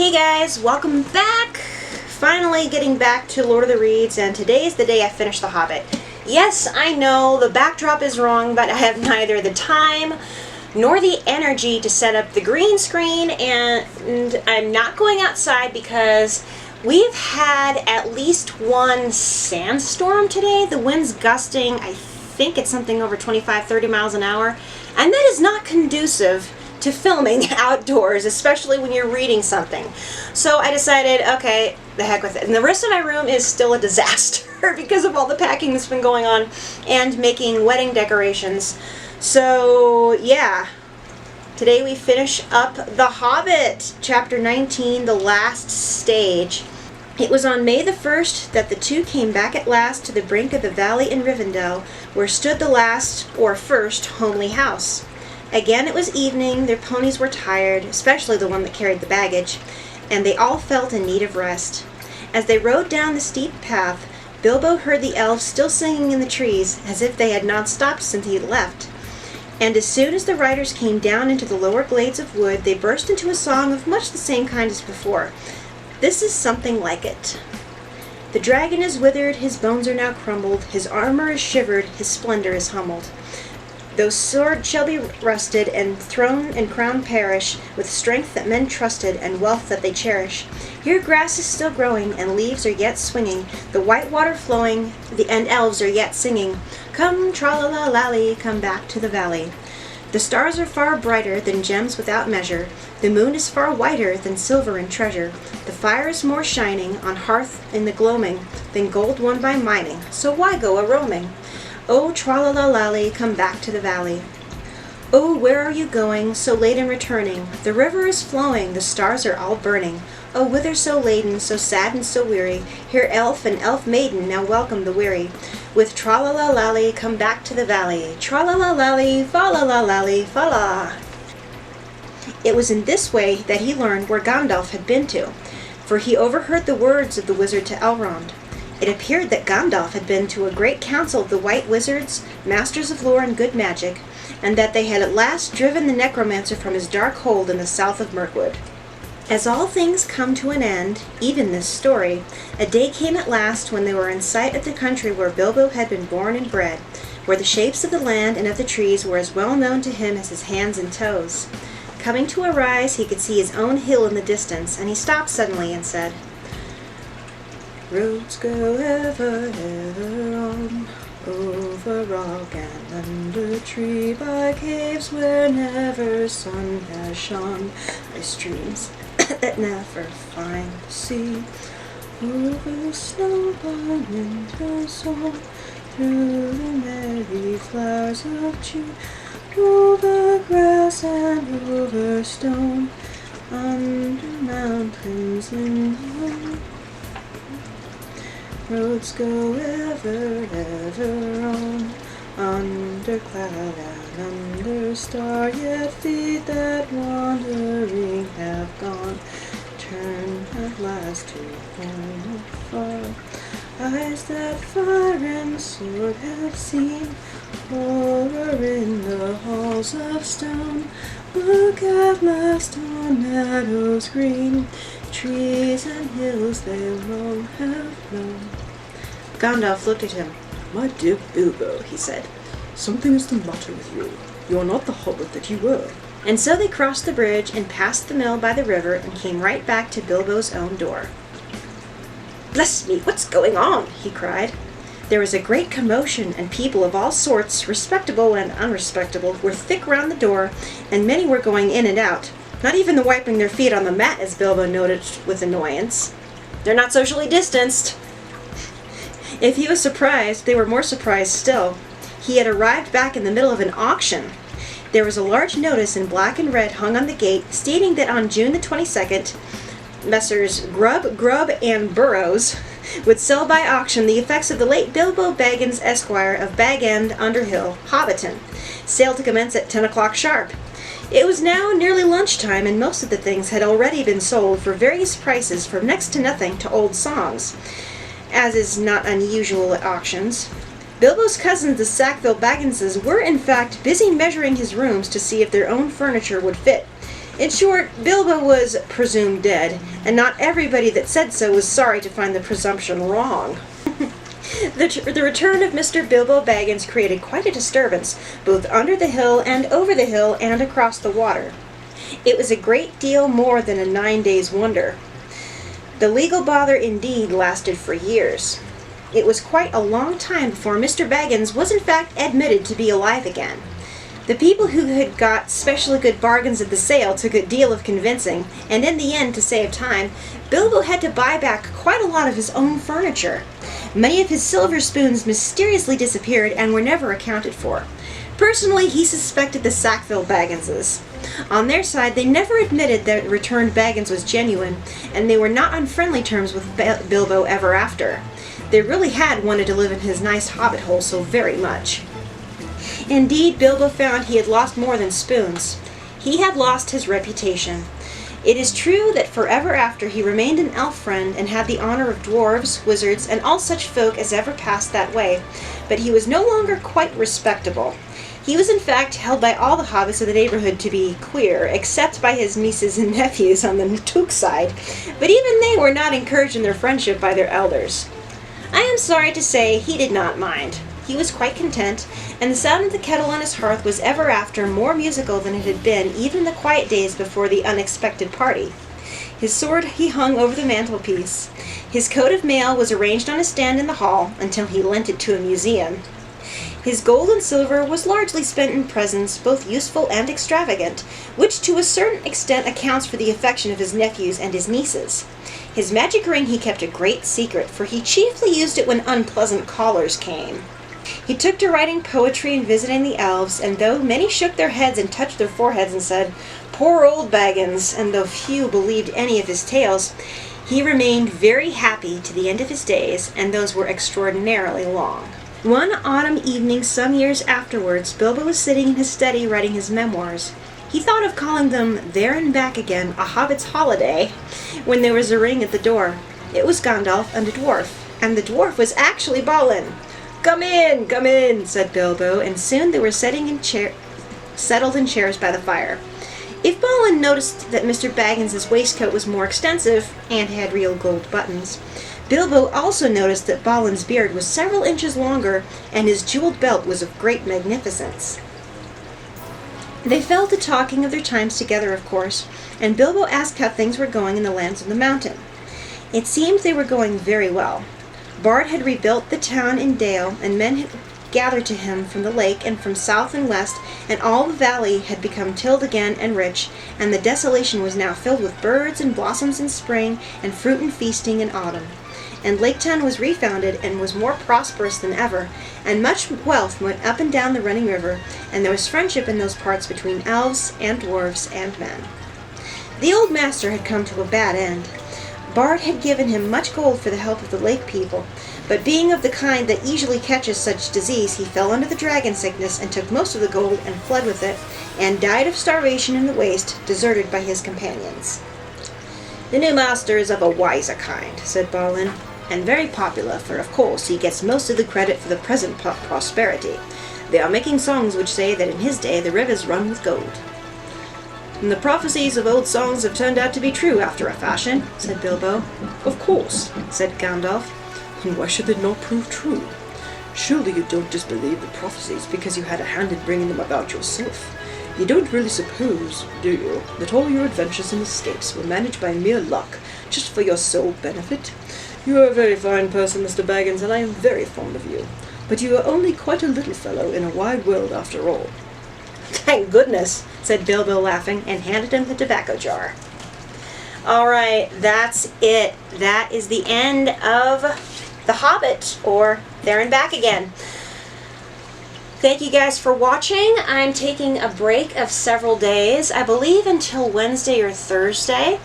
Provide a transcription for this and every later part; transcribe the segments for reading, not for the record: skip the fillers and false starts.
Hey guys, welcome back! Finally getting back to Lord of the Reeds, and today is the day I finish The Hobbit. Yes, I know, the backdrop is wrong, but I have neither the time nor the energy to set up the green screen, and I'm not going outside because we've had at least one sandstorm today. The wind's gusting, I think it's something over 25-30 miles an hour, and that is not conducive to filming outdoors, especially when you're reading something. So I decided, okay, the heck with it. And the rest of my room is still a disaster because of all the packing that's been going on and making wedding decorations. So yeah, today we finish up The Hobbit, chapter 19, the last stage. It was on May the 1st that the two came back at last to the brink of the valley in Rivendell, where stood the last, or first, homely house. Again it was evening, their ponies were tired, especially the one that carried the baggage, and they all felt in need of rest. As they rode down the steep path, Bilbo heard the elves still singing in the trees, as if they had not stopped since he had left. And as soon as the riders came down into the lower glades of wood, they burst into a song of much the same kind as before. This is something like it. The dragon is withered, his bones are now crumbled, his armor is shivered, his splendor is humbled. Though sword shall be rusted, and throne and crown perish, with strength that men trusted, and wealth that they cherish, here grass is still growing, and leaves are yet swinging, the white water flowing, and elves are yet singing. Come, tra-la-la-lally, come back to the valley. The stars are far brighter than gems without measure, the moon is far whiter than silver and treasure, the fire is more shining on hearth in the gloaming than gold won by mining, so why go a-roaming? Oh, tra-la-la-lally, come back to the valley. Oh, where are you going, so late in returning? The river is flowing, the stars are all burning. Oh, whither so laden, so sad and so weary? Here elf and elf maiden now welcome the weary. With tra-la-la-lally, come back to the valley. Tra-la-la-lally, fa-la-la-lally, fa-la. It was in this way that he learned where Gandalf had been to, for he overheard the words of the wizard to Elrond. It appeared that Gandalf had been to a great council of the White Wizards, masters of lore and good magic, and that they had at last driven the necromancer from his dark hold in the south of Mirkwood. As all things come to an end, even this story, a day came at last when they were in sight of the country where Bilbo had been born and bred, where the shapes of the land and of the trees were as well known to him as his hands and toes. Coming to a rise, he could see his own hill in the distance, and he stopped suddenly and said, "Roads go ever, ever on, over rock and under tree, by caves where never sun has shone, by streams that never find the sea, over snow by winter's song, through the merry flowers of June, over grass and over stone, under mountains in the roads go ever, ever on, under cloud and under star, yet feet that wandering have gone, turn at last to home afar. Eyes that fire and sword have seen, horror in the halls of stone, look at last on meadows green, trees and hills they long have known." Gandalf looked at him. "My dear Bilbo," he said, "something is the matter with you. You are not the hobbit that you were." And so they crossed the bridge and passed the mill by the river and came right back to Bilbo's own door. "Bless me, what's going on?" he cried. There was a great commotion, and people of all sorts, respectable and unrespectable, were thick round the door, and many were going in and out. Not even the wiping their feet on the mat, as Bilbo noted with annoyance. They're not socially distanced. If he was surprised, they were more surprised still. He had arrived back in the middle of an auction. There was a large notice in black and red hung on the gate, stating that on June the 22nd, Messrs. Grubb, and Burrows would sell by auction the effects of the late Bilbo Baggins, Esquire, of Bag End, Underhill, Hobbiton. Sale to commence at 10 o'clock sharp. It was now nearly lunchtime, and most of the things had already been sold for various prices, from next to nothing to old songs, as is not unusual at auctions. Bilbo's cousins, the Sackville Bagginses, were in fact busy measuring his rooms to see if their own furniture would fit, In short, Bilbo was presumed dead, and not everybody that said so was sorry to find the presumption wrong. The return of Mr. Bilbo Baggins created quite a disturbance, both under the hill and over the hill and across the water. It was a great deal more than a 9 days' wonder. The legal bother indeed lasted for years. It was quite a long time before Mr. Baggins was in fact admitted to be alive again. The people who had got specially good bargains at the sale took a deal of convincing, and in the end, to save time, Bilbo had to buy back quite a lot of his own furniture. Many of his silver spoons mysteriously disappeared and were never accounted for. Personally, he suspected the Sackville Bagginses. On their side, they never admitted that returned Baggins was genuine, and they were not on friendly terms with Bilbo ever after. They really had wanted to live in his nice hobbit hole so very much. Indeed, Bilbo found he had lost more than spoons. He had lost his reputation. It is true that forever after he remained an elf friend and had the honor of dwarves, wizards, and all such folk as ever passed that way, but he was no longer quite respectable. He was in fact held by all the hobbits of the neighborhood to be queer, except by his nieces and nephews on the Took side, but even they were not encouraged in their friendship by their elders. I am sorry to say he did not mind. He was quite content, and the sound of the kettle on his hearth was ever after more musical than it had been even in the quiet days before the unexpected party. His sword he hung over the mantelpiece. His coat of mail was arranged on a stand in the hall until he lent it to a museum. His gold and silver was largely spent in presents, both useful and extravagant, which to a certain extent accounts for the affection of his nephews and his nieces. His magic ring he kept a great secret, for he chiefly used it when unpleasant callers came. He took to writing poetry and visiting the elves, and though many shook their heads and touched their foreheads and said, "Poor old Baggins," and though few believed any of his tales, he remained very happy to the end of his days, and those were extraordinarily long. One autumn evening some years afterwards, Bilbo was sitting in his study writing his memoirs. He thought of calling them There and Back Again, A Hobbit's Holiday, when there was a ring at the door. It was Gandalf and a dwarf, and the dwarf was actually Balin. Come in," said Bilbo, and soon they were settled in chairs by the fire. If Balin noticed that Mr. Baggins's waistcoat was more extensive, and had real gold buttons, Bilbo also noticed that Balin's beard was several inches longer, and his jeweled belt was of great magnificence. They fell to talking of their times together, of course, and Bilbo asked how things were going in the lands of the mountain. It seemed they were going very well. Bard had rebuilt the town in Dale, and men had gathered to him from the lake and from south and west, and all the valley had become tilled again and rich, and the desolation was now filled with birds and blossoms in spring, and fruit and feasting in autumn. And Laketown was refounded and was more prosperous than ever, and much wealth went up and down the running river, and there was friendship in those parts between elves and dwarves and men. The old master had come to a bad end. Bard had given him much gold for the help of the lake people, but being of the kind that easily catches such disease, he fell under the dragon sickness and took most of the gold and fled with it, and died of starvation in the waste, deserted by his companions. "The new master is of a wiser kind," said Balin, "and very popular, for of course he gets most of the credit for the present prosperity. They are making songs which say that in his day the rivers run with gold." "And the prophecies of old songs have turned out to be true after a fashion," said Bilbo. Of course. Said Gandalf. And why should they not prove true? Surely you don't disbelieve the prophecies because you had a hand in bringing them about yourself. You don't really suppose, do you, that all your adventures and escapes were managed by mere luck, just for your sole benefit? You are a very fine person, Mr. Baggins, and I am very fond of you. But you are only quite a little fellow in a wide world after all. "Thank goodness," said Bilbo, laughing, and handed him the tobacco jar. All right, that's it. That is the end of The Hobbit, or There and Back Again. Thank you guys for watching. I'm taking a break of several days, I believe until Wednesday or Thursday,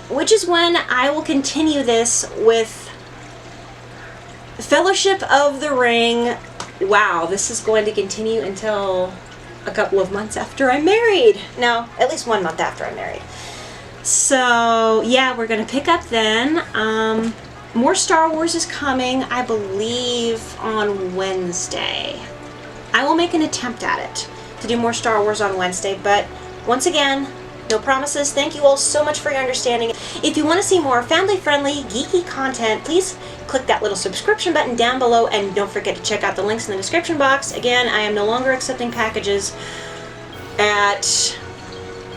which is when I will continue this with Fellowship of the Ring. Wow, this is going to continue until a couple of months after I'm married. No, at least 1 month after I'm married. So, yeah, we're going to pick up then. More Star Wars is coming, I believe, on Wednesday. I will make an attempt at it to do more Star Wars on Wednesday, but once again, No promises. Thank you all so much for your understanding. If you want to see more family-friendly, geeky content, please click that little subscription button down below, and don't forget to check out the links in the description box. Again, I am no longer accepting packages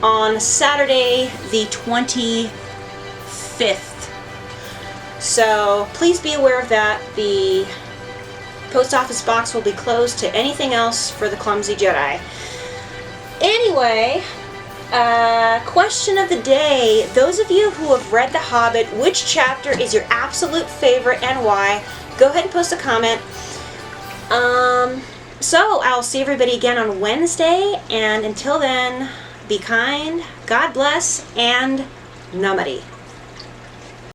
on Saturday the 25th. So please be aware of that. The post office box will be closed to anything else for the Clumsy Jedi. Anyway, question of the day. Those of you who have read The Hobbit, which chapter is your absolute favorite and why? Go ahead and post a comment. So I'll see everybody again on Wednesday, and until then, be kind, God bless, and Namari.